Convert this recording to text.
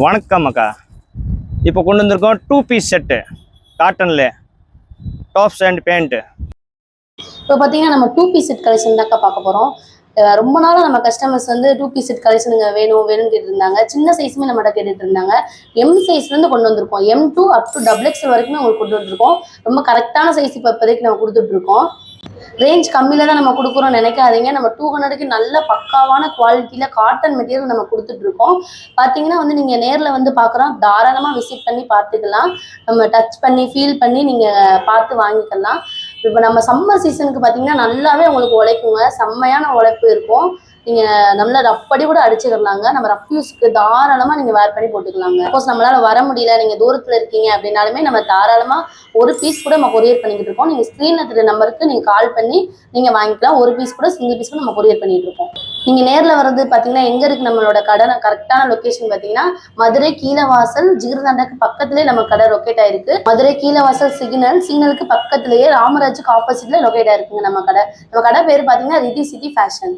வணக்கம் அக்கா. இப்போ கொண்டு வந்திருக்கோம் 2 பீஸ் செட்டு காட்டன்ல டாப்ஸ் அண்ட் பேண்ட்டு. இப்போ பார்த்தீங்கன்னா நம்ம 2 பீஸ் செட் கலெக்ஷன் தான்க்கா பார்க்க போகிறோம். ரொம்ப நாளாக நம்ம கஸ்டமர்ஸ் வந்து 2 பீஸ் செட் கலெக்ஷனுங்க வேணும் வேணும்னு கேட்டு இருந்தாங்க. சின்ன சைஸுமே நம்மகிட்ட கேட்டுட்டு இருந்தாங்க. எம் சைஸ்லேருந்து கொண்டு வந்திருக்கோம். M2 அப் டு XXL வரைக்குமே உங்களுக்கு கொண்டு வந்துருக்கோம். ரொம்ப கரெக்டான சைஸ் இப்போ இப்போதைக்கு நம்ம கொடுத்துட்ருக்கோம். ரேஞ்ச் கம்மியில் தான் நம்ம கொடுக்குறோம் நினைக்காதீங்க. நம்ம 200க்கு நல்ல பக்காவான குவாலிட்டியில் காட்டன் மெட்டீரியல் நம்ம கொடுத்துட்ருக்கோம். பார்த்தீங்கன்னா வந்து நீங்கள் நேரில் வந்து பார்க்குறோம், தாராளமாக விசிட் பண்ணி பார்த்துக்கலாம். நம்ம டச் பண்ணி ஃபீல் பண்ணி நீங்கள் பார்த்து வாங்கிக்கலாம். இப்போ நம்ம சம்மர் சீசனுக்கு பார்த்தீங்கன்னா நல்லாவே உங்களுக்கு உழைக்குங்க. செம்மையான உழைப்பு இருக்கும். நீங்கள் நல்லா ரஃப் படி கூட அடிச்சுக்கலாங்க. நம்ம ரஃப் யூஸ்க்கு தாராளமாக நீங்கள் வேர் பண்ணி போட்டுக்கலாங்க. சப்போஸ் நம்மளால் வர முடியல, நீங்கள் தூரத்தில் இருக்கீங்க அப்படின்னாலுமே நம்ம தாராளமாக ஒரு பீஸ் கூட நம்ம கொரியர் பண்ணிக்கிட்டு இருக்கோம். நீங்கள் ஸ்க்ரீனில் தெரிய நம்பருக்கு நீங்கள் கால் பண்ணி நீங்கள் வாங்கிக்கலாம். ஒரு பீஸ் கூட சிங்கிள் பீஸ் கூட நம்ம கொரியர் பண்ணிட்டு இருக்கோம். நீங்கள் நேரில் வர்றது பார்த்தீங்கன்னா எங்கே இருக்குது நம்மளோட கடை கரெக்டான லொக்கேஷன் பார்த்தீங்கன்னா மதுரை கீழவாசல் ஜிகிர்தண்டாக்கு பக்கத்துலேயே நம்ம கடை லொக்கேட் ஆயிருக்கு. மதுரை கீழவாசல் சிக்னலுக்கு பக்கத்துலேயே ராமராஜுக்கு ஆப்போசிட்ல லொக்கேட் ஆயிருக்குங்க நம்ம கடை. நம்ம கடை பேர் பார்த்தீங்கன்னா ரிதி சிட்டி ஃபேஷன்.